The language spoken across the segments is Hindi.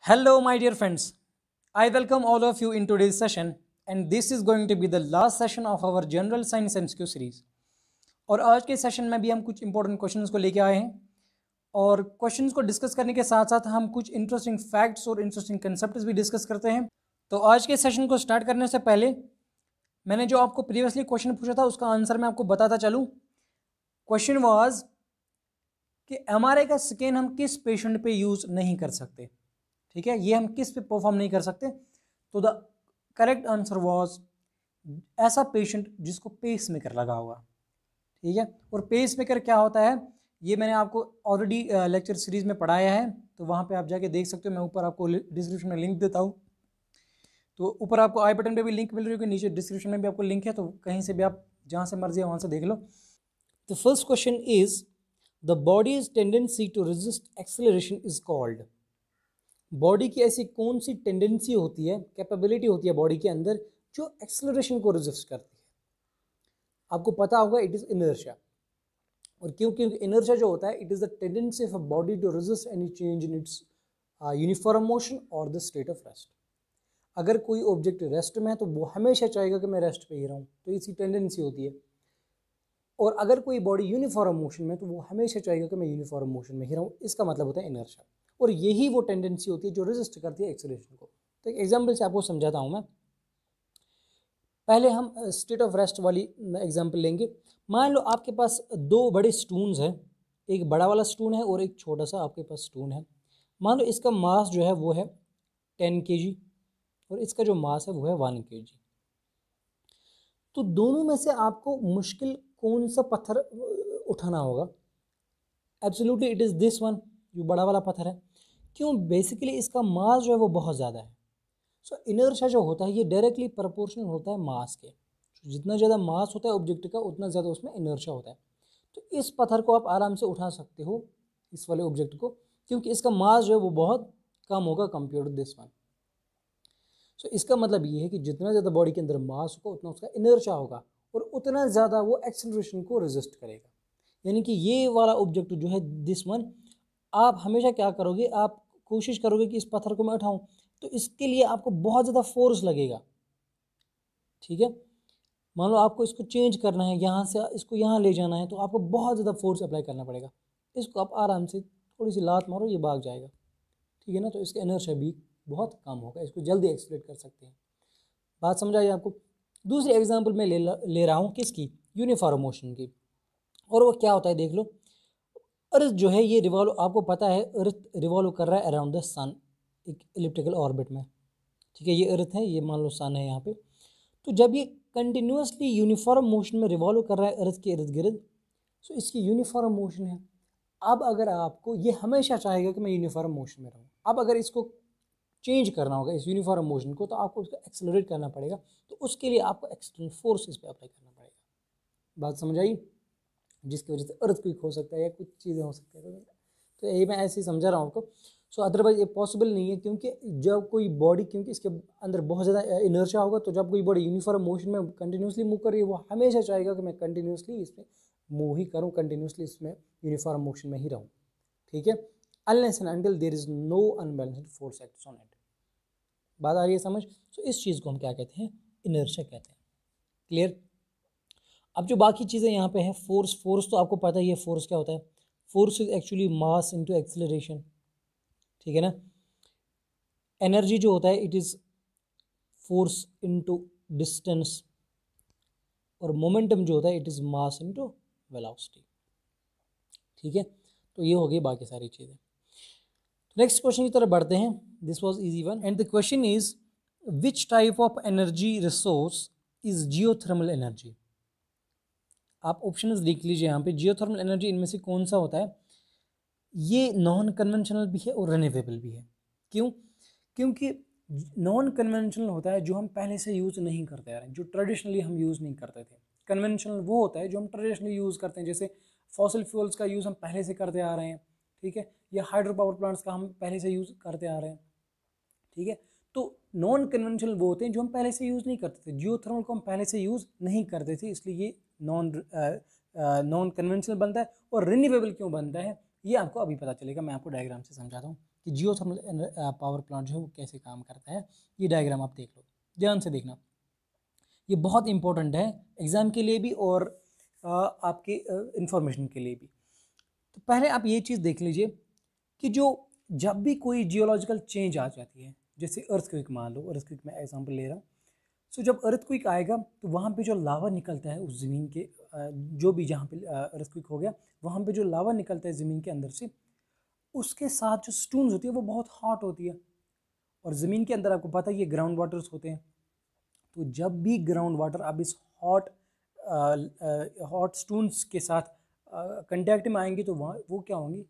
Hello, my dear friends. I welcome all of you in today's session, and this is going to be the last session of our General Science MCQ series. और आज के सेशन में भी हम कुछ इंपॉर्टेंट क्वेश्चंस को लेके आए हैं और क्वेश्चंस को डिस्कस करने के साथ साथ हम कुछ इंटरेस्टिंग फैक्ट्स और इंटरेस्टिंग कंसेप्ट्स भी डिस्कस करते हैं। तो आज के सेशन को स्टार्ट करने से पहले मैंने जो आपको प्रीवियसली क्वेश्चन पूछा था उसका आंसर मैं आपको बताता चलूँ। क्वेश्चन वाज कि एमआरआई का स्कैन हम किस पेशेंट पे यूज़ नहीं कर सकते, ठीक है, ये हम किस पे परफॉर्म नहीं कर सकते। तो द करेक्ट आंसर वाज ऐसा पेशेंट जिसको पेस मेकर लगा हुआ, ठीक है। और पेस मेकर क्या होता है ये मैंने आपको ऑलरेडी लेक्चर सीरीज में पढ़ाया है, तो वहाँ पे आप जाके देख सकते हो। मैं ऊपर आपको डिस्क्रिप्शन में लिंक देता हूँ, तो ऊपर आपको आई बटन पे भी लिंक मिल रही होगी, नीचे डिस्क्रिप्शन में भी आपको लिंक है, तो कहीं से भी आप जहाँ से मर्जी है वहाँ से देख लो। The first question is the body's tendency to resist acceleration is called. Body की ऐसी कौन सी टेंडेंसी होती है, कैपेबिलिटी होती है बॉडी के अंदर जो एक्सेलरेशन को रेजिस्ट करती है। आपको पता होगा इट इज इनर्शिया। और क्योंकि इनर्शिया जो होता है it is the tendency of a body to resist any change in its uniform motion और द स्टेट ऑफ रेस्ट। अगर कोई ऑब्जेक्ट रेस्ट में है तो वो हमेशा चाहेगा कि मैं रेस्ट पे ही रहूँ, तो इसकी टेंडेंसी होती है। और अगर कोई बॉडी यूनिफॉर्म मोशन में तो वो हमेशा चाहेगा कि मैं यूनिफॉर्म मोशन में ही रहूँ। इसका मतलब होता है इनर्शिया, और यही वो टेंडेंसी होती है जो रेजिस्ट करती है एक्सेलरेशन को। तो एक एग्जांपल से आपको समझाता हूँ मैं। पहले हम स्टेट ऑफ रेस्ट वाली एग्जांपल लेंगे। मान लो आपके पास दो बड़े स्टून्स हैं, एक बड़ा वाला स्टून है और एक छोटा सा आपके पास स्टून है। मान लो इसका मास जो है वो है 10 kg और इसका जो मास है वो है 1 kg। तो दोनों में से आपको मुश्किल कौन सा पत्थर उठाना होगा? Absolutely it is this one, जो बड़ा वाला पत्थर है। क्यों? बेसिकली इसका मास जो है वो बहुत ज़्यादा है। सो इनर्शिया जो होता है ये डायरेक्टली प्रोपोर्शनल होता है मास के। जितना ज़्यादा मास होता है ऑब्जेक्ट का उतना ज़्यादा उसमें इनर्शिया होता है। तो इस पत्थर को आप आराम से उठा सकते हो, इस वाले ऑब्जेक्ट को, क्योंकि इसका मास जो है वो बहुत कम होगा कंपेयर टू दिस वन। सो इसका मतलब ये है कि जितना ज़्यादा बॉडी के अंदर मास होगा उतना उसका इनर्शिया होगा और उतना ज़्यादा वो एक्सेलरेशन को रेजिस्ट करेगा। यानी कि ये वाला ऑब्जेक्ट जो है दिस वन, आप हमेशा क्या करोगे, आप कोशिश करोगे कि इस पत्थर को मैं उठाऊं, तो इसके लिए आपको बहुत ज़्यादा फोर्स लगेगा, ठीक है। मान लो आपको इसको चेंज करना है, यहाँ से इसको यहाँ ले जाना है, तो आपको बहुत ज़्यादा फोर्स अप्लाई करना पड़ेगा। इसको आप आराम से थोड़ी सी लात मारो, ये भाग जाएगा, ठीक है ना। तो इसका इनर्शिया भी बहुत कम होगा, इसको जल्दी एक्सलेट कर सकते हैं। बात समझ आई आपको? दूसरी एग्जाम्पल मैं ले रहा हूँ किसकी? यूनिफॉर्म मोशन की। और वो क्या होता है देख लो। अर्थ जो है ये रिवॉल्व, आपको पता है अर्थ रिवॉल्व कर रहा है अराउंड द सन, एक इलिप्टिकल ऑर्बिट में, ठीक है। ये अर्थ है, ये मान लो सन है यहाँ पे। तो जब ये कंटिन्यूसली यूनिफॉर्म मोशन में रिवॉल्व कर रहा है अर्थ के इर्द गिर्द, सो इसकी यूनिफॉर्म मोशन है। अब अगर आपको, ये हमेशा चाहेगा कि मैं यूनिफॉर्म मोशन में रहूँ। अब अगर इसको चेंज करना होगा इस यूनिफॉर्म मोशन को, तो आपको उसको एक्सेलरेट करना पड़ेगा। तो उसके लिए आपको एक्सटर्नल फोर्स इस पर अप्लाई करना पड़ेगा। बात समझ आई? जिसकी वजह से अर्थक्वेक हो सकता है या कुछ चीज़ें हो सकती है। तो यही मैं ऐसे ही समझा रहा हूँ आपको। सो अदरवाइज ये पॉसिबल नहीं है, क्योंकि जब कोई बॉडी, क्योंकि इसके अंदर बहुत ज़्यादा इनर्शिया होगा, तो जब कोई बॉडी यूनिफॉर्म मोशन में कंटिन्यूसली मूव कर रही है, वो हमेशा चाहेगा कि मैं कंटिन्यूसली इसमें मूव ही करूँ, कंटिन्यूसली इसमें यूनिफॉर्म मोशन में ही रहूँ, ठीक है। Unless and until there is no unbalanced force acts on it. बात आ रही है समझ? सो इस चीज़ को हम क्या कहते हैं? इनर्शिया कहते हैं। क्लियर? अब जो बाकी चीज़ें यहाँ पे है, फोर्स तो आपको पता ही है फोर्स क्या होता है। Force is actually mass into acceleration, ठीक है ना। एनर्जी जो होता है it is force into distance, और मोमेंटम जो होता है it is mass into velocity, ठीक है। तो ये हो गई बाकी सारी चीज़ें। नेक्स्ट क्वेश्चन की तरफ बढ़ते हैं। This was easy one, and the question is which type of energy resource is geothermal energy. आप ऑप्शंस देख लीजिए यहाँ पे। जियोथर्मल एनर्जी इनमें से कौन सा होता है? ये नॉन कन्वेंशनल भी है और रिन्यूएबल भी है। क्यों? क्योंकि नॉन कन्वेंशनल होता है जो हम पहले से यूज़ नहीं करते आ रहे हैं, जो ट्रेडिशनली हम यूज़ नहीं करते थे। कन्वेंशनल वो होता है जो हम ट्रेडिशनली यूज़ करते हैं, जैसे फॉसिल फ्यूल्स का यूज़ हम पहले से करते आ रहे हैं, ठीक है, या हाइड्रो पावर प्लांट्स का हम पहले से यूज़ करते आ रहे हैं, ठीक है। तो नॉन कन्वेंशनल वो होते हैं जो हम पहले से यूज़ नहीं करते थे। जियोथर्मल को हम पहले से यूज़ नहीं करते थे, इसलिए ये नॉन कन्वेंशनल बनता है। और रिन्यूएबल क्यों बनता है ये आपको अभी पता चलेगा, मैं आपको डायग्राम से समझाता हूँ। कि जियोथर्मल पावर प्लांट जो है वो कैसे काम करता है। ये डायग्राम आप देख लो, ध्यान से देखना, ये बहुत इंपॉर्टेंट है एग्ज़ाम के लिए भी और आपके इंफॉर्मेशन के लिए भी। तो पहले आप ये चीज़ देख लीजिए कि जो जब भी कोई जियोलॉजिकल चेंज आ जाती है, जैसे अर्थक्वेक मान लो, अर्थक्वेक में एग्जांपल ले रहा हूँ। सो जब अर्थक्वेक आएगा तो वहाँ पे जो लावा निकलता है उस ज़मीन के जो भी जहाँ पे अर्थक्वेक हो गया वहाँ पे जो लावा निकलता है ज़मीन के अंदर से, उसके साथ जो स्टोन्स होती है वो बहुत हॉट होती है। और ज़मीन के अंदर आपको पता है ये ग्राउंड वाटर्स होते हैं। तो जब भी ग्राउंड वाटर अब इस हॉट स्टोन्स के साथ कंटेक्ट में आएंगी तो वहाँ वो क्या होंगी,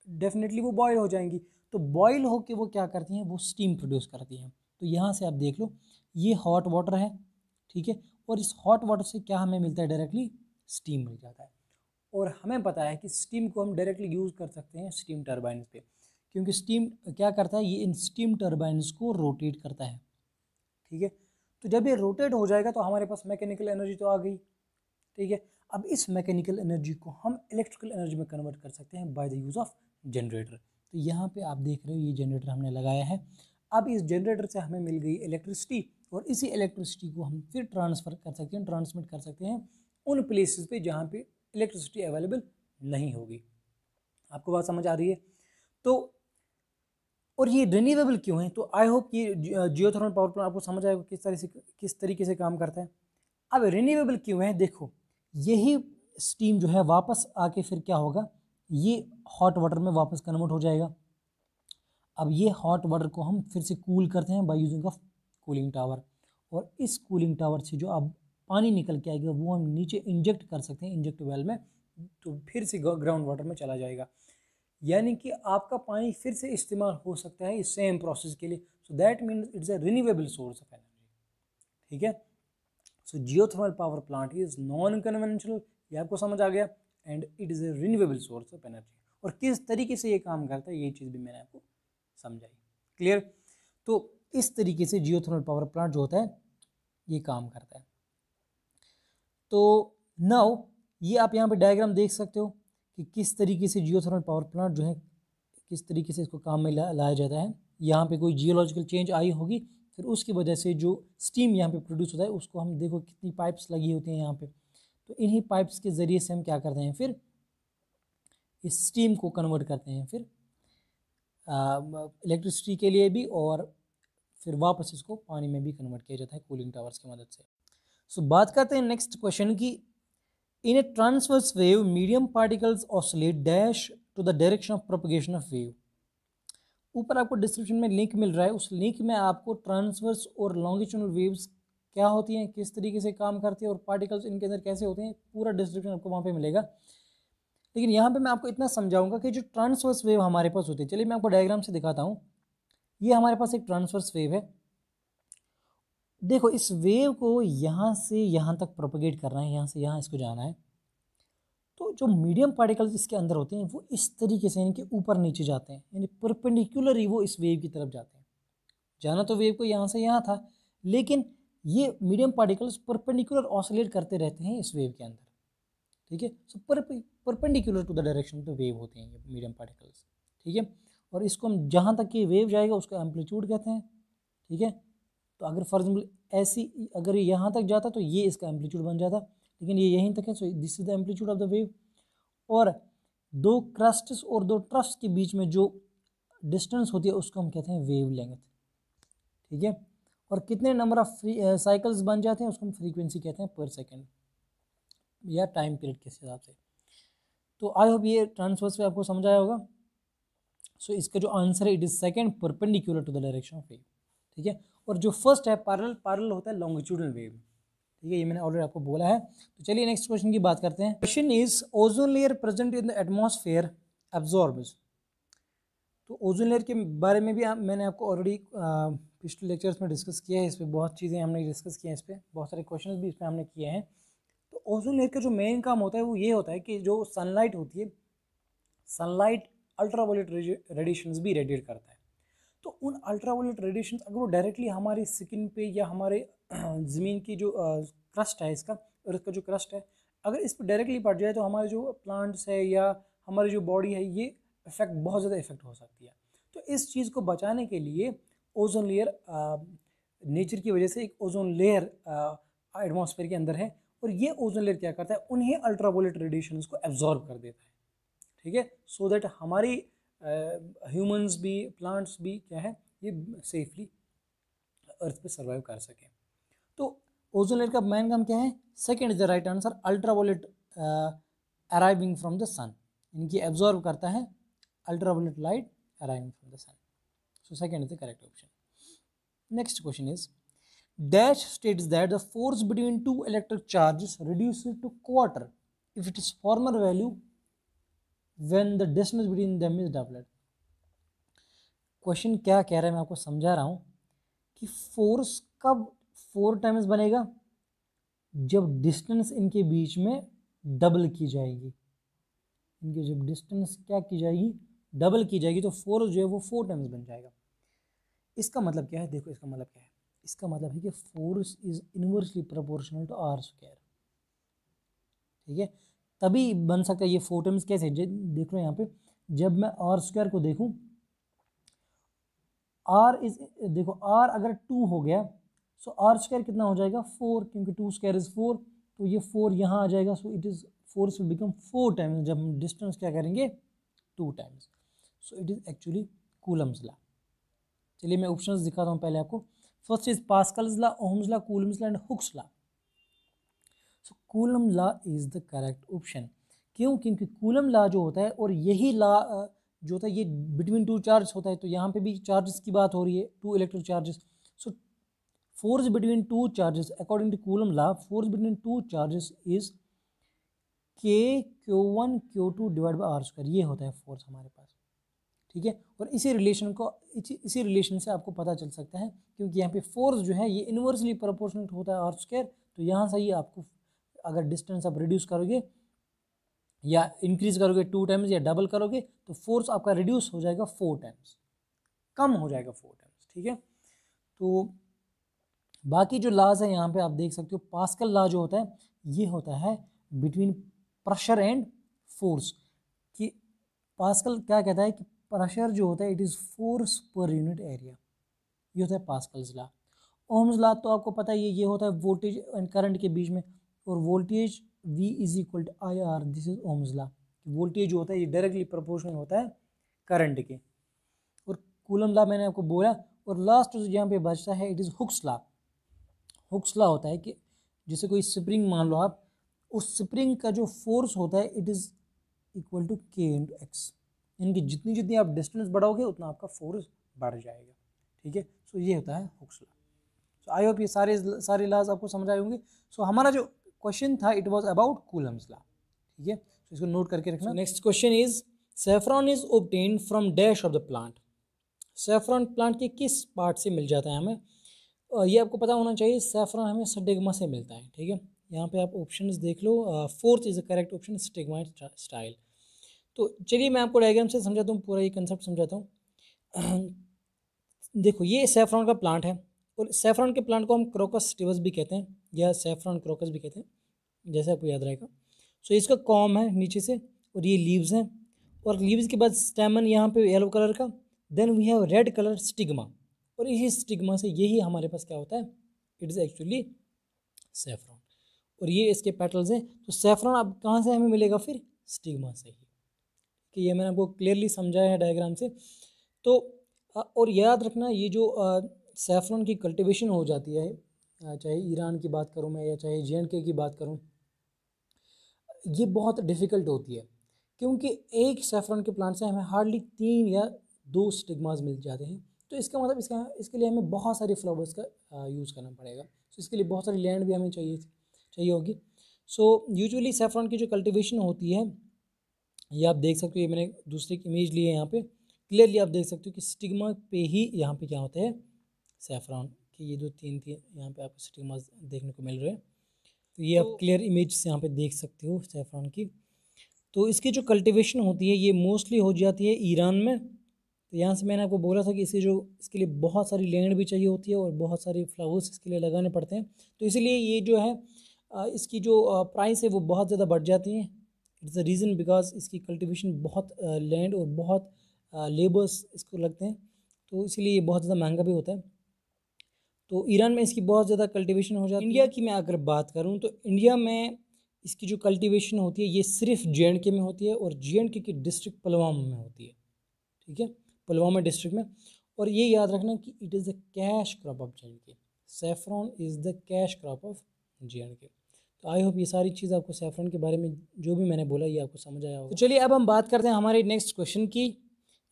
डेफिनेटली वो बॉयल हो जाएंगी। तो बॉयल होके वो क्या करती हैं, वो स्टीम प्रोड्यूस करती हैं। तो यहाँ से आप देख लो, ये हॉट वाटर है, ठीक है, और इस हॉट वाटर से क्या हमें मिलता है, डायरेक्टली स्टीम मिल जाता है। और हमें पता है कि स्टीम को हम डायरेक्टली यूज़ कर सकते हैं स्टीम टर्बाइन्स पे, क्योंकि स्टीम क्या करता है, ये इन स्टीम टर्बाइन्स को रोटेट करता है, ठीक है। तो जब ये रोटेट हो जाएगा तो हमारे पास मैकेनिकल एनर्जी तो आ गई, ठीक है। अब इस मैकेनिकल एनर्जी को हम इलेक्ट्रिकल एनर्जी में कन्वर्ट कर सकते हैं by the use of generator. तो यहाँ पे आप देख रहे हो ये जनरेटर हमने लगाया है। अब इस जनरेटर से हमें मिल गई इलेक्ट्रिसिटी और इसी इलेक्ट्रिसिटी को हम फिर ट्रांसफ़र कर सकते हैं, ट्रांसमिट कर सकते हैं उन प्लेसेस पे जहाँ पे इलेक्ट्रिसिटी अवेलेबल नहीं होगी। आपको बात समझ आ रही है? तो और ये रिन्यूएबल क्यों है, तो आई होप ये जियोथर्मल पावर प्लांट आपको समझ आएगा किस तरीके से काम करता है। अब रिन्यूएबल क्यों है, देखो यही स्टीम जो है वापस आके फिर क्या होगा, ये हॉट वाटर में वापस कन्वर्ट हो जाएगा। अब ये हॉट वाटर को हम फिर से कूल करते हैं by using of cooling tower, और इस कूलिंग टावर से जो अब पानी निकल के आएगा वो हम नीचे इंजेक्ट कर सकते हैं इंजेक्ट वेल में, तो फिर से ग्राउंड वाटर में चला जाएगा। यानी कि आपका पानी फिर से इस्तेमाल हो सकता है इस सेम प्रोसेस के लिए। So that means it's a renewable source of energy, ठीक है। So geothermal power plant is non conventional, ये आपको समझ आ गया, and it is a renewable source of energy. और किस तरीके से ये काम करता है ये चीज़ भी मैंने आपको समझाई, क्लियर। तो इस तरीके से जियोथर्मल पावर प्लांट जो होता है ये काम करता है। तो नाउ ये आप यहाँ पे डायग्राम देख सकते हो कि किस तरीके से जियोथर्मल पावर प्लांट जो है किस तरीके से इसको काम में लाया जाता है। यहाँ पे कोई जियोलॉजिकल चेंज आई होगी, फिर उसकी वजह से जो स्टीम यहाँ पे प्रोड्यूस होता है उसको हम देखो कितनी पाइप्स लगी होती हैं यहाँ पे, तो इन्हीं पाइप्स के ज़रिए से हम क्या करते हैं, फिर इस स्टीम को कन्वर्ट करते हैं फिर इलेक्ट्रिसिटी के लिए भी, और फिर वापस इसको पानी में भी कन्वर्ट किया जाता है कूलिंग टावर्स की मदद से। सो बात करते हैं नेक्स्ट क्वेश्चन की, in a transverse wave medium particles oscillate dash to the direction of propagation of wave. ऊपर आपको डिस्क्रिप्शन में लिंक मिल रहा है, उस लिंक में आपको ट्रांसवर्स और लॉन्गिट्यूडनल वेव्स क्या होती हैं, किस तरीके से काम करती है और पार्टिकल्स इनके अंदर कैसे होते हैं, पूरा डिस्क्रिप्शन आपको वहाँ पे मिलेगा। लेकिन यहाँ पे मैं आपको इतना समझाऊंगा कि जो ट्रांसवर्स वेव हमारे पास होती है, चलिए मैं आपको डायग्राम से दिखाता हूँ। ये हमारे पास एक ट्रांसवर्स वेव है, देखो इस वेव को यहाँ से यहाँ तक प्रोपगेट करना है, यहाँ से यहाँ इसको जाना है। तो जो मीडियम पार्टिकल्स इसके अंदर होते हैं वो इस तरीके से इनके ऊपर नीचे जाते हैं, यानी परपेंडिकुलर ही वो इस वेव की तरफ जाते हैं। जाना तो वेव को यहाँ से यहाँ था, लेकिन ये मीडियम पार्टिकल्स परपेंडिकुलर ऑसिलेट करते रहते हैं इस वेव के अंदर, ठीक है। So perpendicular to the direction of the wave होते हैं ये मीडियम पार्टिकल्स, ठीक है। और इसको हम जहाँ तक ये वेव जाएगा उसको एम्पलीट्यूड कहते हैं, ठीक है। तो अगर फॉर एग्जाम्पल ऐसी अगर ये यहाँ तक जाता तो ये इसका एम्पलीट्यूड बन जाता, लेकिन ये यहीं तक है, so this is the amplitude of the wave. और दो क्रस्ट्स और दो ट्रफ्स के बीच में जो डिस्टेंस होती है उसको हम कहते हैं वेव लेंथ, ठीक है। और कितने नंबर ऑफ साइकिल्स बन जाते हैं उसको हम फ्रीक्वेंसी कहते हैं पर सेकेंड या टाइम पीरियड के हिसाब से। तो आई होप ये ट्रांसवर्स पे आपको समझ आया होगा। सो इसका जो आंसर है it is second perpendicular to the direction of wave, ठीक है। और जो फर्स्ट है पैरेलल होता है लॉन्गिट्यूडनल वेव, ठीक है, ये मैंने ऑलरेडी आपको बोला है। तो चलिए नेक्स्ट क्वेश्चन की बात करते हैं। Question is ozone layer present in the atmosphere absorbs. तो ओजोन लेयर के बारे में भी मैंने आपको ऑलरेडी पिछले लेक्चर्स में डिस्कस किया है, इस पर बहुत चीज़ें हमने डिस्कस की हैं, इस पर बहुत सारे क्वेश्चन भी इस पर हमने किए हैं। तो ओजोन लेयर का जो मेन काम होता है वो ये होता है कि जो सनलाइट होती है, सनलाइट अल्ट्रावायलेट रेडिएशंस भी रेडिएट करता है। तो उन अल्ट्रावायलेट रेडिएशंस अगर वो डायरेक्टली हमारी स्किन पे या हमारे ज़मीन की जो क्रस्ट है इसका, और इसका जो क्रस्ट है अगर इस पर डायरेक्टली पड़ जाए तो हमारे जो प्लांट्स है या हमारी जो बॉडी है ये इफेक्ट बहुत ज़्यादा इफेक्ट हो सकती है। तो इस चीज़ को बचाने के लिए ओजोन लेयर नेचर की वजह से एक ओजोन लेयर एटमॉस्फेयर के अंदर है, और ये ओजोन लेयर क्या करता है, उन्हें अल्ट्रावायलेट रेडिएशंस को एब्जॉर्ब कर देता है, ठीक है, सो दैट हमारी ह्यूमंस भी प्लांट्स भी क्या है ये सेफली अर्थ पे सर्वाइव कर सकें। तो ओजोन लेयर का मेन काम क्या है, second is the right answer, ultraviolet arriving from the sun, इनकी एब्जॉर्ब करता है ultraviolet light arriving from the sun, so second is the correct option. Next question is dash states that the force between two electric charges reduces to quarter if its former value when the distance between them is doubled। Question क्या कह रहा है मैं आपको समझा रहा हूँ कि फोर्स कब 4 टाइम्स बनेगा, जब डिस्टेंस इनके बीच में डबल की जाएगी, इनकी जब डिस्टेंस क्या की जाएगी, डबल की जाएगी, तो फोर्स जो है वो 4 टाइम्स बन जाएगा। इसका मतलब क्या है, देखो इसका मतलब क्या है, इसका मतलब है कि force is inversely proportional to r square, ठीक है, तभी बन सकता है ये 4 टाइम्स। कैसे, देख लो यहाँ पे, जब मैं आर स्क्वायर को देखूं, आर इज, देखो आर अगर 2 हो गया, सो आर स्क्वायर कितना हो जाएगा 4, क्योंकि 2 स्क्वायर इज 4, तो ये 4 यहाँ आ जाएगा, so it is force will become 4 times जब हम डिस्टेंस क्या करेंगे 2 times, so it is actually Coulomb's law. चलिए मैं ऑप्शंस दिखाता हूँ पहले आपको। First is Pascal's law, Ohm's law, Coulomb's law and Hooke's law. So Coulomb law is the correct option. क्यों, क्योंकि कूलम लॉ जो होता है, और यही लॉ जो होता है ये बिटवीन 2 चार्ज होता है, तो यहाँ पे भी चार्जेस की बात हो रही है, 2 electric charges. So force between 2 charges according to Coulomb law, force between 2 charges is K(Q1 Q2) divide by r square, ये होता है फोर्स हमारे पास, ठीक है। और इसी रिलेशन से आपको पता चल सकता है, क्योंकि यहाँ पे फोर्स जो है ये इनवर्सली प्रोपोर्शनल होता है आर स्क्वायर, तो यहाँ से ही आपको अगर डिस्टेंस आप रिड्यूस करोगे या इंक्रीज करोगे 2 टाइम्स या डबल करोगे, तो फोर्स आपका रिड्यूस हो जाएगा 4 टाइम्स, कम हो जाएगा 4 टाइम्स, ठीक है। तो बाकी जो लॉज है यहाँ पे आप देख सकते हो, पास्कल लॉ जो होता है ये होता है बिटवीन प्रेशर एंड फोर्स, कि पास्कल क्या कहता है कि प्रेशर जो होता है it is force per unit area, ये होता है पास्कल्स लॉ। ओह्म्स लॉ तो आपको पता ही है, ये होता है वोल्टेज एंड करंट के बीच में, और voltage V is equal to IR, this is Ohm's law. Voltage जो होता है ये डायरेक्टली प्रोपोर्शनल होता है करंट के। और कूलम लॉ मैंने आपको बोला, और लास्ट जो यहाँ पे बचता है it is Hooke's law. Hooke's law होता है कि जैसे कोई स्प्रिंग मान लो आप, उस स्प्रिंग का जो फोर्स होता है it is equal to K × X, यानी कि जितनी आप डिस्टेंस बढ़ाओगे उतना आपका फोर्स बढ़ जाएगा, ठीक है। सो ये होता है hooks law. So I hope ये सारे लॉज आपको समझ आए होंगे। सो हमारा जो क्वेश्चन था it was about Coulomb's law, ठीक है, तो इसको नोट करके रखना। Next question is saffron is obtained from dash of the plant. Saffron plant के किस पार्ट से मिल जाता है हमें, ये आपको पता होना चाहिए। सैफरॉन हमें स्टिग्मा से मिलता है, ठीक है। यहाँ पे आप ऑप्शंस देख लो, fourth is the correct option, stigma style. तो चलिए मैं आपको डायग्राम से समझाता हूँ, पूरा ये कंसेप्ट समझाता हूँ। देखो ये सैफरॉन का प्लांट है, और सैफरॉन के प्लांट को हम क्रोकस स्टिवस भी कहते हैं, या सैफरॉन क्रोकस भी कहते हैं, जैसे आपको याद रहेगा। सो इसका कॉम है नीचे से, और ये लीव्स हैं, और लीव्स के बाद स्टेमन यहाँ पे येलो कलर का, then we have red colour stigma, और इसी स्टिग्मा से यही हमारे पास क्या होता है, इट इज़ एक्चुअली सैफरॉन, और ये इसके पेटल्स हैं। तो सैफरॉन अब कहाँ से हमें मिलेगा, फिर स्टिग्मा से ही, कि ये मैंने आपको क्लियरली समझाया है डायग्राम से। तो और याद रखना, ये जो सैफरॉन की कल्टीवेशन हो जाती है, चाहे ईरान की बात करूँ मैं या चाहे J&K की बात करूँ, ये बहुत डिफ़िकल्ट होती है, क्योंकि एक सैफरॉन के प्लांट से हमें हार्डली 3 या 2 स्टिग्मास मिल जाते हैं। तो इसका मतलब इसके लिए हमें बहुत सारे फ्लावर्स का यूज़ करना पड़ेगा। सो इसके लिए बहुत सारी लैंड भी हमें चाहिए होगी। सो यूजुअली सैफरॉन की जो कल्टीवेशन होती है, ये आप देख सकते हो, ये मैंने दूसरी इमेज ली है, यहाँ पे क्लियरली आप देख सकते हो कि स्टिग्मा पे ही यहाँ पे क्या होता है, सैफरॉन के ये जो तीन यहाँ पे आपको स्टिग्मास देखने को मिल रहे हैं। तो ये आप क्लियर इमेज से यहाँ पे देख सकते हो सैफरॉन की। तो इसकी जो कल्टीवेशन होती है ये मोस्टली हो जाती है ईरान में। तो यहाँ से मैंने आपको बोला था कि इसके लिए बहुत सारी लैंड भी चाहिए होती है, और बहुत सारे फ्लावर्स इसके लिए लगाने पड़ते हैं। तो इसीलिए ये जो है इसकी जो प्राइस है वो बहुत ज़्यादा बढ़ जाती है। इट्स द रीज़न बिकॉज इसकी कल्टीवेशन बहुत लैंड और बहुत लेबर्स इसको लगते हैं, तो इसीलिए ये बहुत ज़्यादा महंगा भी होता है। तो ईरान में इसकी बहुत ज़्यादा कल्टीवेशन हो जाती है। इंडिया की मैं अगर बात करूँ तो इंडिया में इसकी जो कल्टीवेशन होती है ये सिर्फ JNK में होती है और JNK की डिस्ट्रिक्ट पुलवामा में होती है, ठीक है, पुलवामा डिस्ट्रिक्ट में। और ये याद रखना कि it is the cash crop of JNK, saffron is the cash crop of JNK। तो आई होप ये सारी चीज़ आपको सैफरॉन के बारे में जो भी मैंने बोला ये आपको समझ आया होगा। तो चलिए अब हम बात करते हैं हमारे नेक्स्ट क्वेश्चन की।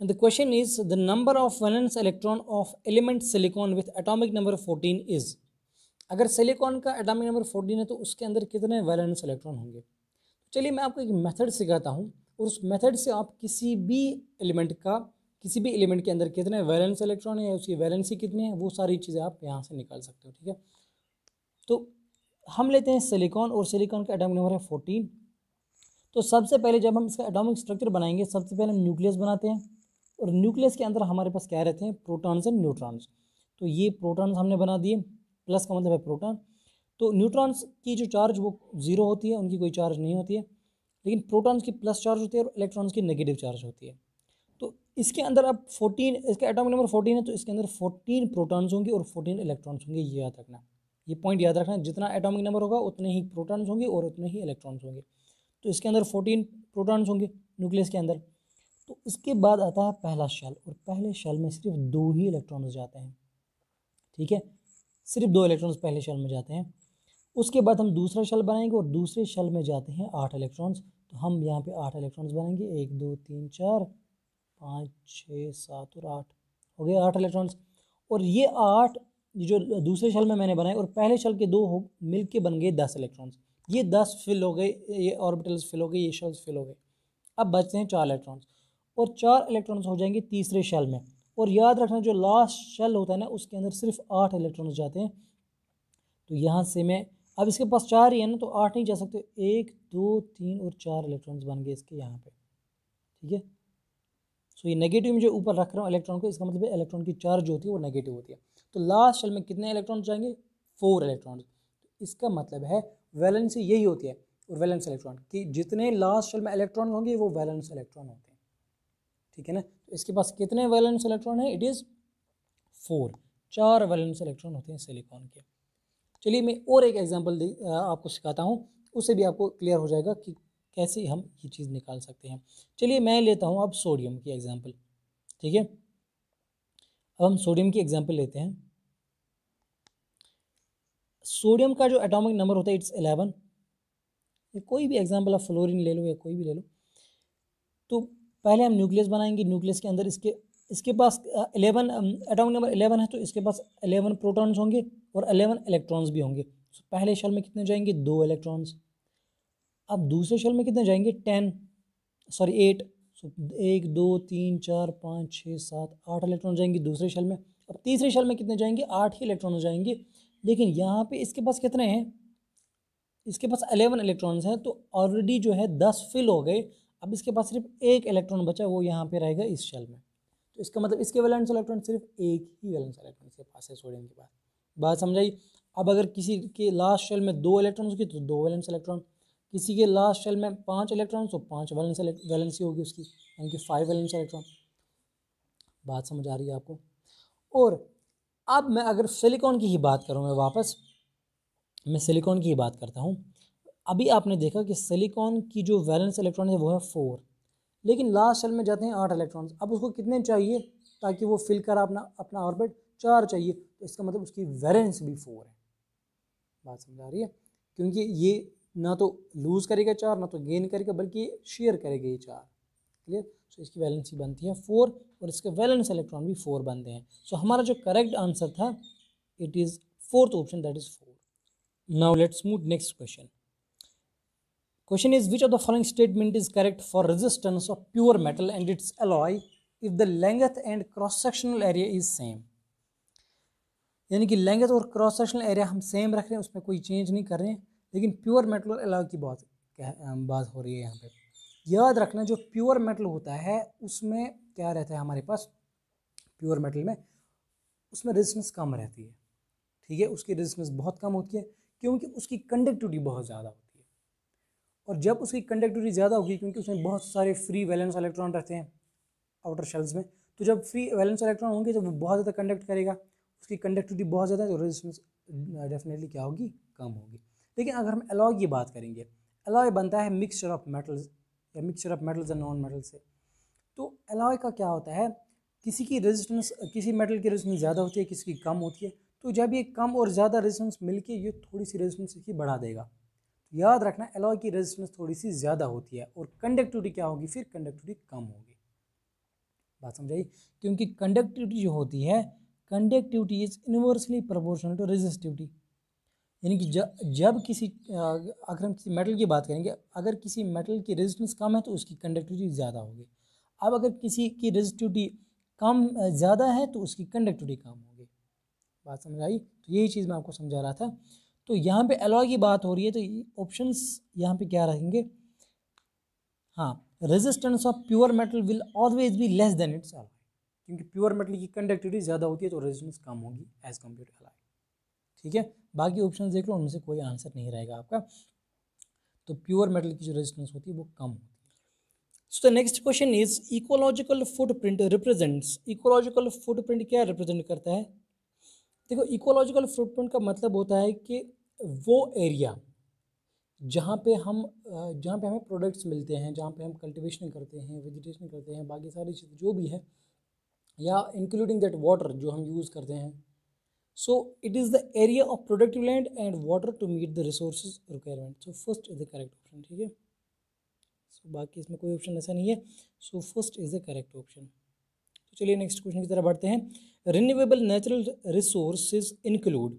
And the question is the number of valence electron of element silicon with atomic number 14 is। अगर सिलिकॉन का एटॉमिक नंबर 14 है तो उसके अंदर कितने वैलेंस इलेक्ट्रॉन होंगे। चलिए मैं आपको एक मेथड सिखाता हूँ और उस मेथड से आप किसी भी एलिमेंट के अंदर कितने वैलेंस इलेक्ट्रॉन है, उसकी वैलेंसी कितनी है, वो सारी चीज़ें आप यहाँ से निकाल सकते हो, ठीक है। तो हम लेते हैं सिलिकॉन और सिलिकॉन का एटॉमिक नंबर है 14। तो सबसे पहले जब हम इसका एटॉमिक स्ट्रक्चर बनाएंगे सबसे पहले हम न्यूक्लियस बनाते हैं और न्यूक्लियस के अंदर हमारे पास क्या रहते हैं, प्रोटॉन्स एंड न्यूट्रॉन्स। तो ये प्रोटॉन्स हमने बना दिए, प्लस का मतलब है प्रोटॉन। तो न्यूट्रॉन्स की जो चार्ज वो 0 होती है, उनकी कोई चार्ज नहीं होती है, लेकिन प्रोटॉन्स की प्लस चार्ज होती है और इलेक्ट्रॉन्स की नेगेटिव चार्ज होती है। तो इसके अंदर अब 14, इसका एटॉमिक नंबर 14 है तो इसके अंदर 14 प्रोटॉन्स होंगे और 14 इलेक्ट्रॉन्स होंगे। ये याद रखना, ये पॉइंट याद रखना, जितना एटॉमिक नंबर होगा उतने ही प्रोटॉन्स होंगे और उतने ही इलेक्ट्रॉन्स होंगे। तो इसके अंदर 14 प्रोटॉन्स होंगे न्यूक्लियस के अंदर। तो इसके बाद आता है पहला शेल और पहले शेल में सिर्फ 2 ही इलेक्ट्रॉन्स जाते हैं, ठीक है, सिर्फ 2 इलेक्ट्रॉन्स पहले शेल में जाते हैं। उसके बाद हम दूसरा शेल बनाएंगे और दूसरे शेल में जाते हैं 8 इलेक्ट्रॉन्स। तो हम यहाँ पे 8 इलेक्ट्रॉन्स बनाएंगे, 1 2 3 4 5 6 7 और 8 हो गए 8 इलेक्ट्रॉन्स। और ये 8 जो दूसरे शेल में मैंने बनाए और पहले शेल के 2 मिल के बन गए 10 इलेक्ट्रॉन्स। ये 10 फिल हो गए, ये ऑर्बिटल्स फिल हो गए, ये शेल्स फिल हो गए। अब बचते हैं 4 इलेक्ट्रॉन्स और 4 इलेक्ट्रॉन्स हो जाएंगे तीसरे शेल में। और याद रखना जो लास्ट शेल होता है ना उसके अंदर सिर्फ 8 इलेक्ट्रॉन्स जाते हैं। तो यहाँ से मैं अब इसके पास 4 ही है ना तो 8 नहीं जा सकते, 1 2 3 और 4 इलेक्ट्रॉन्स बन गए इसके यहाँ पे, ठीक है। सो ये नेगेटिव में जो ऊपर रख रहा हूँ इलेक्ट्रॉन को, इसका मतलब है इलेक्ट्रॉन की चार्ज जो होती है वो नेगेटिव होती है। तो लास्ट शेल में कितने इलेक्ट्रॉन जाएंगे, 4 इलेक्ट्रॉन्स। तो इसका मतलब है वैलेंसी यही होती है और वैलेंस इलेक्ट्रॉन कि जितने लास्ट शेल में इलेक्ट्रॉन होंगे वो वैलेंस इलेक्ट्रॉन होते हैं, ठीक है ना। तो इसके पास कितने वैलेंस इलेक्ट्रॉन है, इट इज़ 4 वैलेंस इलेक्ट्रॉन होते हैं सिलिकॉन के। चलिए मैं और एक एग्जांपल आपको सिखाता हूँ, उससे भी आपको क्लियर हो जाएगा कि कैसे हम ये चीज़ निकाल सकते हैं। चलिए मैं लेता हूँ अब सोडियम की एग्जांपल, ठीक है। अब हम सोडियम की एग्जांपल लेते हैं। सोडियम का जो एटॉमिक नंबर होता है इट्स 11। कोई भी एग्जांपल आप फ्लोरीन ले लो या कोई भी ले लो। तो पहले हम न्यूक्लियस बनाएंगे, न्यूक्लियस के अंदर इसके पास 11 एटॉमिक नंबर 11 है तो इसके पास 11 प्रोटॉन्स होंगे और 11 इलेक्ट्रॉन्स भी होंगे। तो पहले शेल में कितने जाएंगे, 2 इलेक्ट्रॉन्स। अब दूसरे शेल में कितने जाएंगे, 8। सो 1 2 3 4 5 6 7 8 इलेक्ट्रॉन जाएंगे दूसरे शेल में। अब तीसरे शेल में कितने जाएंगे, 8 ही इलेक्ट्रॉन जाएंगे। लेकिन यहाँ पे इसके पास कितने हैं, इसके पास 11 इलेक्ट्रॉन्स हैं तो ऑलरेडी जो है 10 फिल हो गए। अब इसके पास सिर्फ 1 इलेक्ट्रॉन बचा, वो यहाँ पे रहेगा इस शेल में। तो इसका मतलब इसके वैलेंस इलेक्ट्रॉन सिर्फ एक ही वैलेंस इलेक्ट्रॉन इसके पास है सोडियम के पास। बात समझाई। अब अगर किसी के लास्ट शेल में 2 इलेक्ट्रॉन्स की तो 2 वैलेंस इलेक्ट्रॉन, किसी के लास्ट शेल में 5 इलेक्ट्रॉन तो 5 वैलेंसी होगी उसकी, यानी कि 5 वैलेंस इलेक्ट्रॉन। बात समझ आ रही है आपको। और अब मैं अगर सिलिकॉन की ही बात करूँ, मैं सिलिकॉन की ही बात करता हूँ। अभी आपने देखा कि सिलिकॉन की जो वैलेंस इलेक्ट्रॉन है वो है 4, लेकिन लास्ट शेल में जाते हैं 8 इलेक्ट्रॉन्स। अब उसको कितने चाहिए ताकि वो फिल करा अपना ऑर्बिट, 4 चाहिए। तो इसका मतलब उसकी वैलेंस भी 4 है। बात समझ आ रही है, क्योंकि ये ना तो लूज़ करेगा 4 ना तो गेन करेगा, बल्कि शेयर करेगा ये 4। क्लियर। सो इसकी वैलेंसी बनती है 4 और इसके वैलेंस इलेक्ट्रॉन भी 4 बनते हैं। सो हमारा जो करेक्ट आंसर था it is 4th option, that is 4। Now let's move next question. Question is, which of the following statement is correct for resistance of pure metal and its alloy if the length and cross sectional area is same। यानी कि लेंथ और क्रॉस सेक्शनल एरिया हम सेम रख रहे हैं, उसमें कोई चेंज नहीं कर रहे हैं, लेकिन प्योर मेटल और अलॉय की बात हो रही है यहाँ पे। याद रखना जो प्योर मेटल होता है उसमें क्या रहता है हमारे पास, प्योर मेटल में उसमें रेजिस्टेंस कम रहती है, ठीक है। उसकी रेजिस्टेंस बहुत कम होती है क्योंकि उसकी कंडक्टिविटी बहुत ज़्यादा होती है। और जब उसकी कंडक्टिविटी ज़्यादा होगी क्योंकि उसमें बहुत सारे फ्री वैलेंस इलेक्ट्रॉन रहते हैं, आउटर शेल्स में। तो जब फ्री वैलेंस इलेक्ट्रॉन होंगे तो वो बहुत ज़्यादा कंडक्ट करेगा, उसकी कंडक्टिविटी बहुत ज़्यादा है, तो रेजिस्टेंस डेफिनेटली क्या होगी, कम होगी। लेकिन अगर हम अलॉय की बात करेंगे, अलॉय बनता है मिक्सचर ऑफ मेटल्स या mixture of metals and non metals से। तो अलॉय का क्या होता है, किसी की रेजिस्टेंस, किसी मेटल की रेजिस्टेंस ज़्यादा होती है, किसी की कम होती है। तो जब ये कम और ज़्यादा रेजिस्टेंस मिलके ये थोड़ी सी रेजिस्टेंस ही बढ़ा देगा। तो याद रखना अलॉय की रेजिस्टेंस थोड़ी सी ज़्यादा होती है और कंडक्टिविटी क्या होगी, फिर कंडक्टिविटी कम होगी। बात समझाई, क्योंकि कंडक्टिविटी जो होती है, conductivity is inversely proportional to resistivity. यानी कि जब किसी अगर हम किसी मेटल की बात करेंगे, अगर किसी मेटल की रेजिस्टेंस कम है तो उसकी कंडक्टिविटी ज़्यादा होगी। अब अगर किसी की रेजिस्टिविटी कम ज़्यादा है तो उसकी कंडक्टिविटी कम होगी। बात समझ आई? तो यही चीज़ मैं आपको समझा रहा था। तो यहाँ पे अलॉय की बात हो रही है तो ऑप्शंस यहाँ पे क्या रहेंगे, हाँ, resistance of pure metal will always be less than it's alloy, क्योंकि प्योर मेटल की कंडक्टिविटी ज़्यादा होती है तो रेजिस्टेंस कम होगी एज कम्पेयर टू अलॉय। ठीक है, बाकी ऑप्शन देख लो, उनमें से कोई आंसर नहीं रहेगा आपका। तो प्योर मेटल की जो रेजिस्टेंस होती है वो कम होती है। So the next question is ecological footprint represents, ecological footprint क्या रिप्रेजेंट करता है। देखो, इकोलॉजिकल फुटप्रिंट का मतलब होता है कि वो एरिया जहाँ पे हमें प्रोडक्ट्स मिलते हैं, जहाँ पे हम कल्टीवेशन करते हैं, वेजिटेशन करते हैं, बाकी सारी चीज़ जो भी है, या इंक्लूडिंग दैट वाटर जो हम यूज़ करते हैं। So it is the area of productive land and water to meet the resources requirement. So first is the correct option. ठीक है, सो बाकी इसमें कोई ऑप्शन ऐसा नहीं है। सो first is the correct option. तो चलिए नेक्स्ट क्वेश्चन की तरफ बढ़ते हैं। रिन्यूएबल नेचुरल रिसोर्सेज इंक्लूड,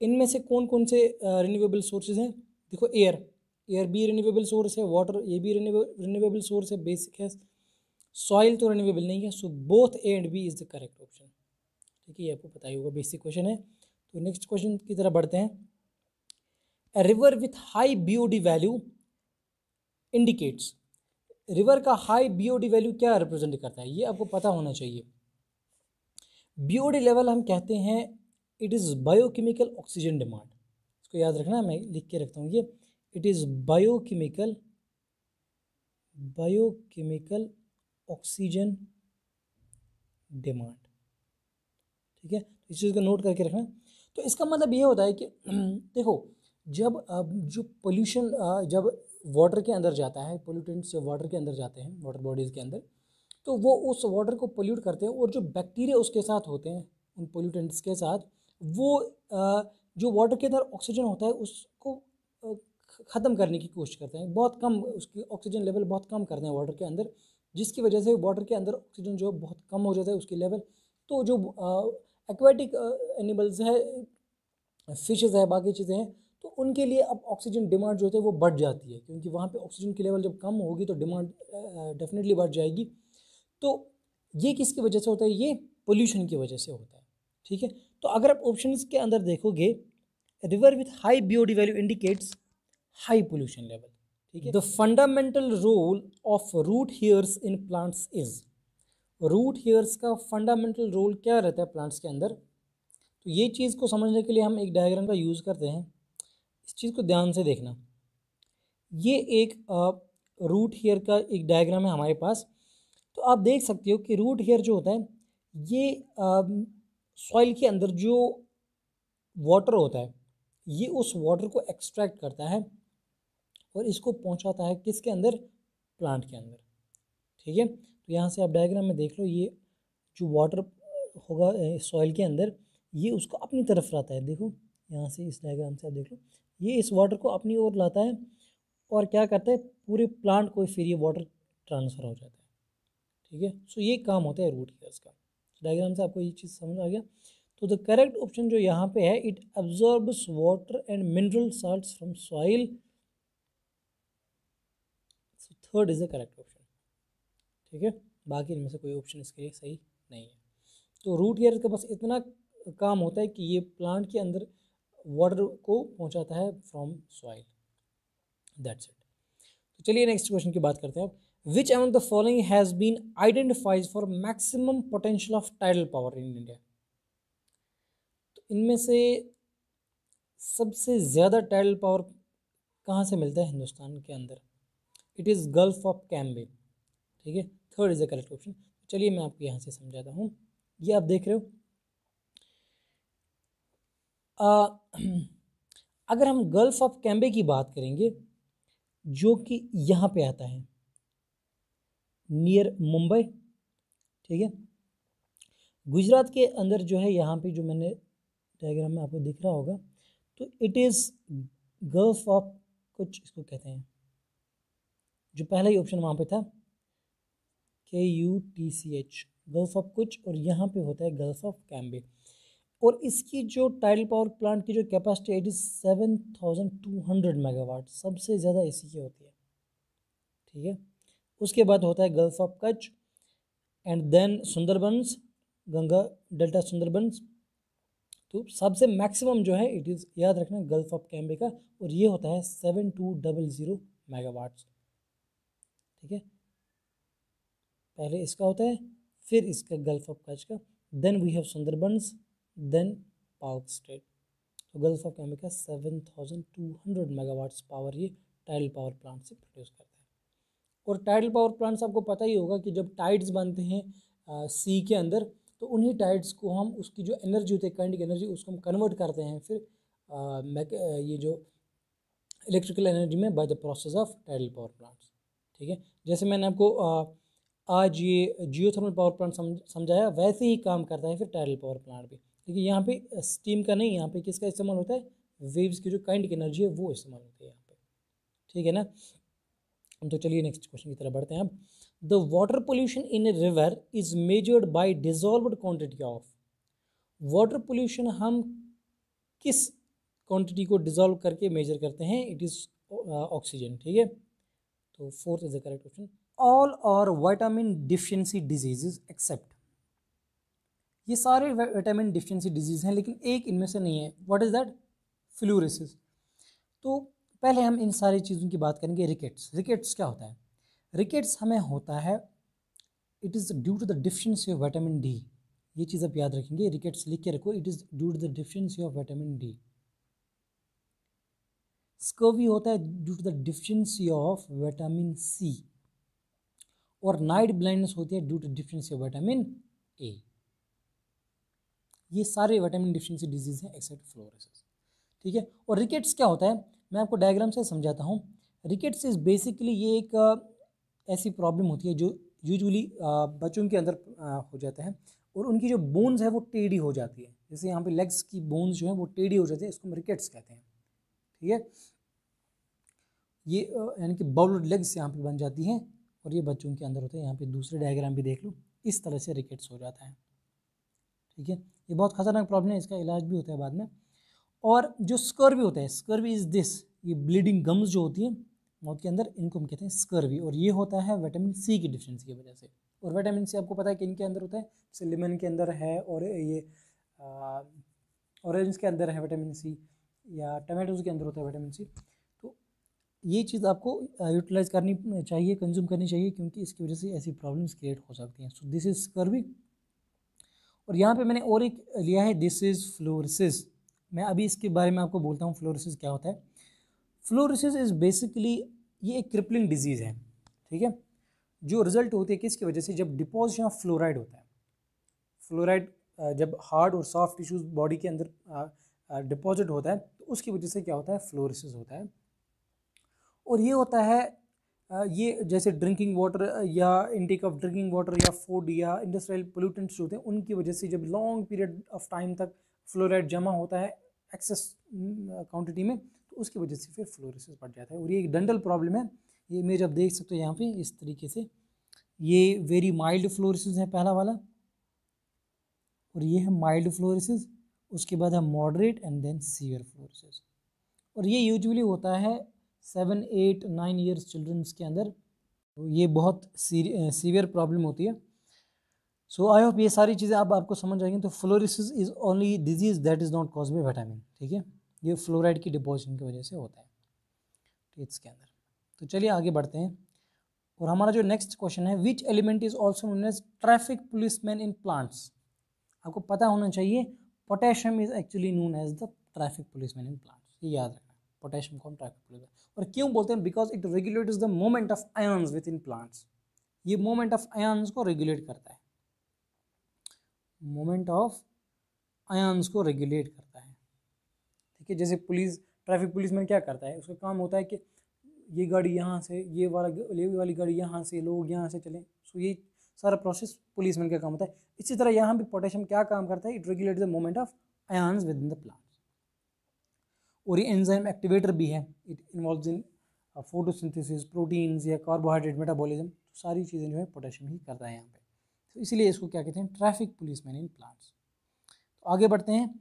इनमें से कौन कौन से रिन्यूएबल सोर्सेज हैं। देखो, एयर भी रिन्यूएबल सोर्स है, वाटर ये भी रिन्यूएबल सोर्स है, बेसिक है। सॉइल तो रिन्यूएबल नहीं है। So both A and B is the correct option. ठीक है, ये आपको पता ही होगा, बेसिक क्वेश्चन है। तो नेक्स्ट क्वेश्चन की तरफ बढ़ते हैं। A river with high BOD value indicates, river का हाई बीओडी वैल्यू क्या रिप्रेजेंट करता है, ये आपको पता होना चाहिए। बीओडी लेवल हम कहते हैं it is biochemical oxygen demand. इसको याद रखना, मैं लिख के रखता हूँ ये, it is biochemical oxygen demand. ठीक है, इस चीज़ को नोट करके रखना। तो इसका मतलब ये होता है कि देखो, जब जो पोल्यूशन जब वाटर के अंदर जाता है, पोल्यूटेंट्स जब वाटर के अंदर जाते हैं, वाटर बॉडीज़ के अंदर, तो वो उस वाटर को पोल्यूट करते हैं, और जो बैक्टीरिया उसके साथ होते हैं, उन पोल्यूटेंट्स के साथ, वो जो वाटर के अंदर ऑक्सीजन होता है उसको ख़त्म करने की कोशिश करते हैं, बहुत कम, उसकी ऑक्सीजन लेवल बहुत कम करते हैं वाटर के अंदर, जिसकी वजह से वाटर के अंदर ऑक्सीजन जो बहुत कम हो जाता है उसकी लेवल। तो जो एक्वेटिक एनिमल्स है, फिशेज़ है, बाकी चीज़ें हैं, तो उनके लिए अब ऑक्सीजन डिमांड जो होती है वो बढ़ जाती है, क्योंकि वहाँ पे ऑक्सीजन की लेवल जब कम होगी तो डिमांड डेफिनेटली बढ़ जाएगी। तो ये किसकी वजह से होता है, ये पोल्यूशन की वजह से होता है। ठीक है, तो अगर आप ऑप्शंस के अंदर देखोगे, river with high BOD value indicates high pollution level. ठीक है, the fundamental role of root hairs in plants is, root hairs का फंडामेंटल रोल क्या रहता है प्लांट्स के अंदर। तो ये चीज़ को समझने के लिए हम एक डायग्राम का यूज़ करते हैं, इस चीज़ को ध्यान से देखना। ये एक रूट हेयर का एक डायग्राम है हमारे पास। तो आप देख सकते हो कि रूट हेयर जो होता है, ये सॉइल के अंदर जो वाटर होता है, ये उस वाटर को एक्सट्रैक्ट करता है और इसको पहुंचाता है किसके अंदर, प्लांट के अंदर। ठीक है, तो यहाँ से आप डायग्राम में देख लो, ये जो वाटर होगा सॉइल के अंदर, ये उसको अपनी तरफ लाता है। देखो यहाँ से इस डायग्राम से आप देख लो, ये इस वाटर को अपनी ओर लाता है और क्या करता है, पूरे प्लांट को फिर ये वाटर ट्रांसफ़र हो जाता है। ठीक है, सो ये काम होता है रूट हेयर्स का। डायग्राम से आपको ये चीज़ समझ आ गया। तो द करेक्ट ऑप्शन जो यहाँ पे है, it absorbs water and mineral salts from soil. So third is the correct option. ठीक है, बाकी इनमें से कोई ऑप्शन इसके लिए सही नहीं है। तो रूट हेयर का बस इतना काम होता है कि ये प्लांट के अंदर वाटर को पहुंचाता है फ्रॉम सॉइल, दैट्स इट। तो चलिए नेक्स्ट क्वेश्चन की बात करते हैं अब। Which among the following has been identified for maximum potential of tidal power in India. तो इनमें से सबसे ज़्यादा टाइडल पावर कहाँ से मिलता है हिंदुस्तान के अंदर, it is gulf of Cambay. ठीक है, third is the correct option. चलिए मैं आपको यहाँ से समझाता हूँ। ये आप देख रहे हो, अगर हम गल्फ ऑफ कैम्बे की बात करेंगे जो कि यहाँ पे आता है नियर मुंबई, ठीक है। गुजरात के अंदर जो है, यहाँ पे जो मैंने डायग्राम में आपको दिख रहा होगा, तो इट इज़ गल्फ ऑफ कुछ इसको कहते हैं, जो पहला ही ऑप्शन वहाँ पे था KUTCH, गल्फ ऑफ कुछ, और यहाँ पे होता है गल्फ ऑफ कैम्बे। और इसकी जो टाइडल पावर प्लांट की जो कैपेसिटी है इट इज़ 7200 मेगावाट, सबसे ज़्यादा इसी की होती है, ठीक है। उसके बाद होता है gulf of Kutch and then Sundarbans, Ganga delta Sundarbans. तो सबसे मैक्सिमम जो है इट इज़, याद रखना, गल्फ ऑफ कैम्बे का, और ये होता है 7200 मेगावाट्स, ठीक है। पहले इसका होता है, फिर इसका गल्फ ऑफ कच्छ का, then we have Sundarbans, then Palk strait. तो गल्फ ऑफ कैम्बे का 7200 मेगावाट्स पावर ये टाइडल पावर प्लांट से प्रोड्यूस करता है। और टाइडल पावर प्लांट्स आपको पता ही होगा कि जब टाइड्स बनते हैं सी के अंदर, तो उन्हीं टाइड्स को हम, उसकी जो एनर्जी होती है, काइनेटिक एनर्जी, उसको हम कन्वर्ट करते हैं फिर ये जो इलेक्ट्रिकल एनर्जी में by the process of tidal power plants, ठीक है। जैसे मैंने आपको आज ये जियोथर्मल पावर प्लांट समझाया, वैसे ही काम करता है फिर टाइडल पावर प्लांट भी, लेकिन यहाँ पे स्टीम का नहीं, यहाँ पे किसका इस्तेमाल होता है, वेव्स की जो काइनेटिक एनर्जी है वो इस्तेमाल होती है यहाँ पे, ठीक है ना। तो चलिए नेक्स्ट क्वेश्चन की तरफ बढ़ते हैं अब। The water pollution in a river is measured by dissolved quantity of, water pollution हम किस क्वांटिटी को डिजॉल्व करके मेजर करते हैं, इट इज ऑक्सीजन, ठीक है। तो fourth is the correct option. All और विटामिन डिफिशिएंसी डिजीजेज एक्सेप्ट, ये सारे विटामिन डिफिशिएंसी डिजीज हैं लेकिन एक इनमें से नहीं है, व्हाट इज दैट, फ्लूरोसिस। तो पहले हम इन सारी चीज़ों की बात करेंगे। रिकेट्स, रिकेट्स क्या होता है, रिकेट्स हमें होता है, it is due to the deficiency of vitamin D, ये चीज़ आप याद रखेंगे, रिकेट्स लिख के रखो, it is due to the deficiency of vitamin D. Scurvy होता है due to the deficiency of vitamin C, और नाइट ब्लाइंडनेस होती है due to deficiency of vitamin A. ये सारे विटामिन डिफिशिएंसी डिजीज हैं एक्सेप्ट फ्लोरोसिस, ठीक है। और रिकेट्स क्या होता है, मैं आपको डायग्राम से समझाता हूँ। रिकेट्स इज बेसिकली ये एक ऐसी प्रॉब्लम होती है जो यूजुअली बच्चों के अंदर हो जाता है, और उनकी जो बोन्स है वो टेढ़ी हो जाती है, जैसे यहाँ पे लेग्स की बोन्स जो है वो टेढ़ी हो जाती है, इसको हम रिकेट्स कहते हैं, ठीक है। ये यानी कि बाउल्ड लेग्स यहाँ पे बन जाती हैं, और ये बच्चों के अंदर होते हैं। यहाँ पे दूसरे डायग्राम भी देख लो, इस तरह से रिकेट्स हो जाता है, ठीक है। ये बहुत खतरनाक प्रॉब्लम है, इसका इलाज भी होता है बाद में। और जो स्कर्वी होता है, स्कर्वी इज दिस, ये ब्लीडिंग गम्स जो होती है माउथ के अंदर, इनको हम कहते हैं स्कर्वी, और ये होता है विटामिन सी की डिफिशिएंसी की वजह से। और विटामिन सी आपको पता है कि इनके अंदर होता है, जैसे लेमन के अंदर है, और ये ऑरेंज के अंदर है विटामिन सी, या टमाटोज के अंदर होता है विटामिन सी। तो ये चीज़ आपको यूटिलाइज करनी चाहिए, कंज्यूम करनी चाहिए, क्योंकि इसकी वजह से ऐसी प्रॉब्लम्स क्रिएट हो सकती हैं। So this is scurvy. और यहाँ पे मैंने और एक लिया है, दिस इज फ्लोरोसिस। मैं अभी इसके बारे में आपको बोलता हूँ फ्लोरोसिस क्या होता है। फ्लोरोसिस इज बेसिकली ये एक क्रिपलिंग डिजीज़ है, ठीक है, जो रिजल्ट होती है किसकी वजह से, जब डिपोजिशन ऑफ फ्लोराइड होता है। फ्लोराइड जब हार्ड और सॉफ्ट टिश्यूज बॉडी के अंदर डिपॉजिट होता है, तो उसकी वजह से क्या होता है, फ्लोरोसिस होता है। और ये होता है ये जैसे ड्रिंकिंग वाटर या इनटेक ऑफ ड्रिंकिंग वाटर या फूड या इंडस्ट्रियल पोल्यूटेंट्स होते हैं, उनकी वजह से जब लॉन्ग पीरियड ऑफ टाइम तक फ्लोराइड जमा होता है एक्सेस क्वांटिटी में, तो उसकी वजह से फिर फ्लोरोसिस बढ़ जाता है। और ये एक डंडल प्रॉब्लम है। ये इमेज आप देख सकते हो यहाँ पे इस तरीके से, ये वेरी माइल्ड फ्लोरोसिस है पहला वाला, और ये है माइल्ड फ्लोरोसिस, उसके बाद है moderate and then severe fluorosis. और ये यूजुअली होता है 7, 8, 9 ईयर्स चिल्ड्रंस के अंदर। तो ये बहुत सीवियर प्रॉब्लम होती है। सो आई होप ये सारी चीज़ें अब आपको समझ आएंगी। तो fluorosis is only disease that is not cause by vitamin, ठीक है। ये फ्लोराइड की डिपोजिशन की वजह से होता है टीथ्स के अंदर। तो चलिए आगे बढ़ते हैं, और हमारा जो नेक्स्ट क्वेश्चन है, which element is also known as traffic policeman in plants. आपको पता होना चाहिए, potassium is actually known as the traffic policeman in plants, ये याद रखना। पोटेशियम को हम ट्रैफिक पुलिसमैन, और क्यों बोलते हैं, because it regulates the movement of ions with in plants. ये मोमेंट ऑफ आयन्स को रेगुलेट करता है, मोमेंट ऑफ आयन्स को रेगुलेट करता है। ठीक है, जैसे पुलिस, ट्रैफिक पुलिस में क्या करता है, उसका काम होता है कि ये गाड़ी यहाँ से, ये वाली गाड़ी यहाँ से, लोग यहाँ से चलें। सो ये सारा प्रोसेस पुलिसमैन का काम होता है। इसी तरह यहाँ भी पोटेशियम क्या काम करता है, it regulate the movement of ions with in the plant. और ये एंजाइम एक्टिवेटर भी है, it involves in photosynthesis, proteins या कार्बोहाइड्रेट मेटाबॉलिज्म, सारी चीज़ें जो है पोटेशियम ही करता है यहाँ पे। तो इसीलिए इसको क्या कहते हैं, ट्रैफिक पुलिसमैन इन प्लांट्स। तो आगे बढ़ते हैं।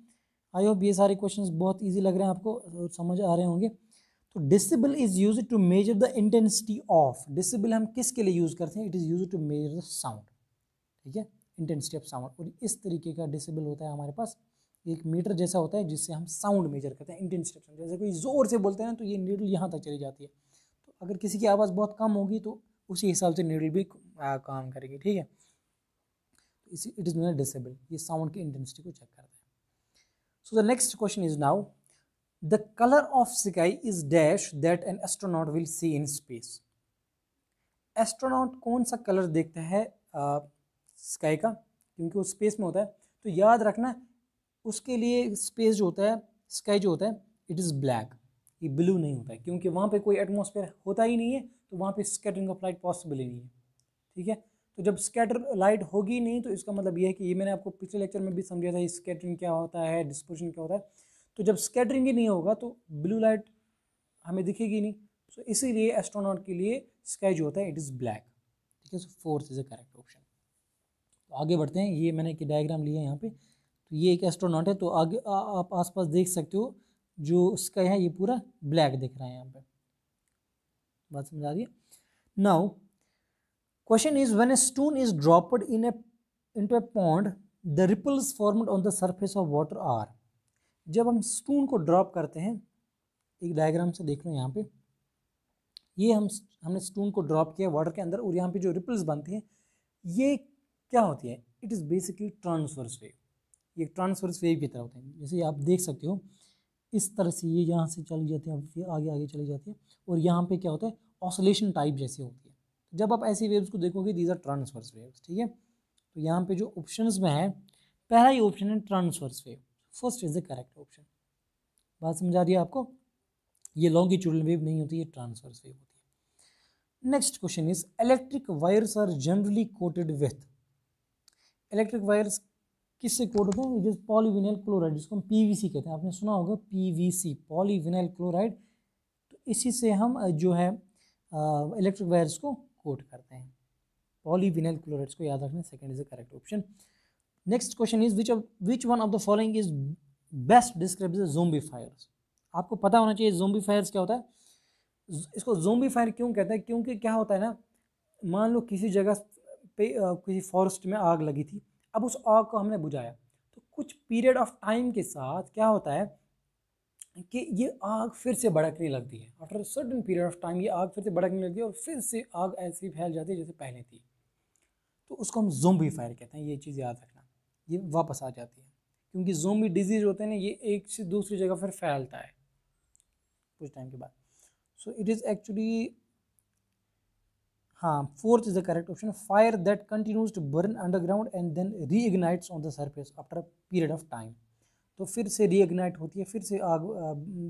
आई होप ये सारे क्वेश्चंस बहुत इजी लग रहे हैं आपको और समझ आ रहे होंगे। तो decibel is use to measure the intensity of, decibel हम किसके लिए यूज़ करते हैं, it is use to measure the sound. ठीक है, इंटेंसिटी ऑफ साउंड। और इस तरीके का डेसिबल होता है हमारे पास, एक मीटर जैसा होता है जिससे हम साउंड मेजर करते हैं, इंटेंसिटी ऑफ साउंड। जैसे कोई ज़ोर से बोलते हैं ना तो ये नीडल यहाँ तक चली जाती है, तो अगर किसी की आवाज़ बहुत कम होगी तो उसी हिसाब से नीडल भी काम करेगी। ठीक है, इट इज़ नॉट डेसिबल, ये साउंड की इंटेंसिटी को चेक करता है। So the next question is now, the colour of sky is dash that an astronaut will see in space. Astronaut कौन सा कलर देखता है स्काई का, क्योंकि वो स्पेस में होता है। तो याद रखना उसके लिए स्पेस जो होता है, स्काई जो होता है, इट इज़ ब्लैक, ये ब्लू नहीं होता है, क्योंकि वहाँ पे कोई एटमॉस्फेयर होता ही नहीं है, तो वहाँ पे स्कैटरिंग ऑफ लाइट पॉसिबल ही नहीं है। ठीक है, तो जब स्कैटर लाइट होगी नहीं तो इसका मतलब ये है कि, ये मैंने आपको पिछले लेक्चर में भी समझाया था, स्कैटरिंग क्या होता है, डिस्पर्शन क्या होता है। तो जब स्कैटरिंग ही नहीं होगा तो ब्लू लाइट हमें दिखेगी नहीं, तो इसीलिए एस्ट्रोनॉट के लिए स्काई जो होता है इट इज़ ब्लैक। ठीक है, so fourth is the correct option. तो आगे बढ़ते हैं, ये मैंने एक डायग्राम लिया है यहाँ पे, तो ये एक एस्ट्रोनॉट है, तो आगे आप आसपास देख सकते हो जो स्काई है ये पूरा ब्लैक दिख रहा है यहाँ पे, बात समझ आ रही है। Now question is, when a stone is dropped into a pond the ripples formed on the surface of water are. जब हम स्टोन को ड्रॉप करते हैं, एक डायग्राम से देख लो यहाँ पे, ये हमने स्टोन को ड्रॉप किया वाटर के अंदर, और यहाँ पे जो रिपल्स बनती हैं ये क्या होती है, it is basically transverse wave. ये ट्रांसवर्स वेव की तरह होते हैं, जैसे आप देख सकते हो इस तरह से ये यहाँ से चली जाती है, फिर आगे आगे चली जाती है, और यहाँ पे क्या होता है, ऑसिलेशन टाइप जैसी होती है। जब आप ऐसी वेव्स को देखोगे, दीज आर ट्रांसवर्स वेव्स। ठीक है, तो यहाँ पे जो ऑप्शंस में है, पहला ही ऑप्शन है transverse wave, first is the correct option. बात समझ आ रही है आपको, ये लॉन्गिट्यूडल वेव नहीं होती, ये ट्रांसवर्स वेव होती है। Next question is, electric wires are generally coated with. Electric wires किससे कोट होते हैं, इट इज पॉलीविनाइल क्लोराइड, जिसको हम पीवीसी कहते हैं, आपने सुना होगा पीवीसी, पॉलीविनाइल क्लोराइड। तो इसी से हम जो है इलेक्ट्रिक वायर्स को कोट करते हैं, पॉलीविनाइल क्लोराइड्स को याद रखना, second is the correct option. Next question is, which one of the following is best describes the zombie fires. आपको पता होना चाहिए ज़ोंबी फायर्स क्या होता है। इसको ज़ोंबी फायर क्यों कहते हैं, क्योंकि क्या होता है ना, मान लो किसी जगह पे किसी फॉरेस्ट में आग लगी थी, अब उस आग को हमने बुझाया, तो कुछ पीरियड ऑफ टाइम के साथ क्या होता है कि ये आग फिर से भड़कने लगती है। After certain period of time ये आग फिर से भड़कने लगती है और फिर से आग ऐसी फैल जाती है जैसे पहले थी, तो उसको हम ज़ोंबी फायर कहते हैं। ये चीज़ याद रखना, ये वापस आ जाती है, क्योंकि ज़ोंबी डिजीज़ होते हैं ना, ये एक से दूसरी जगह फिर फैलता है कुछ टाइम के बाद। सो इट इज़ एक्चुअली, हाँ, fourth is the correct option, fire that continues to burn underground and then reignites on the surface after a period of time. तो फिर से रीइग्नाइट होती है, फिर से आग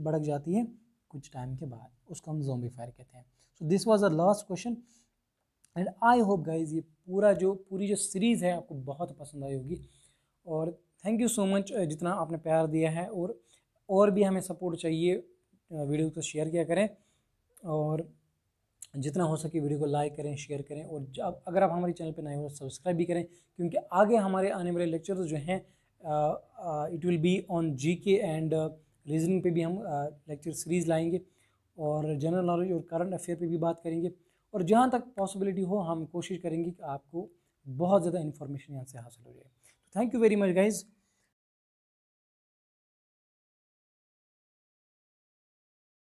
भड़क जाती है कुछ टाइम के बाद, उसको हम ज़ोंबी फायर कहते हैं। So this was the last question and I hope guys ये पूरी जो सीरीज़ है आपको बहुत पसंद आई होगी, और थैंक यू सो मच जितना आपने प्यार दिया है, और भी हमें सपोर्ट चाहिए, वीडियो को शेयर किया करें, और जितना हो सके वीडियो को लाइक करें, शेयर करें, और अगर आप हमारे चैनल पर नए हो सब्सक्राइब भी करें, क्योंकि आगे हमारे आने वाले लेक्चर्स जो हैं it will be on GK and reasoning पे भी हम लेक्चर सीरीज़ लाएंगे, और जनरल नॉलेज और करंट अफेयर पे भी बात करेंगे, और जहाँ तक पॉसिबिलिटी हो हम कोशिश करेंगे कि आपको बहुत ज़्यादा इन्फॉर्मेशन यहाँ से हासिल हो जाए। तो thank you very much guys.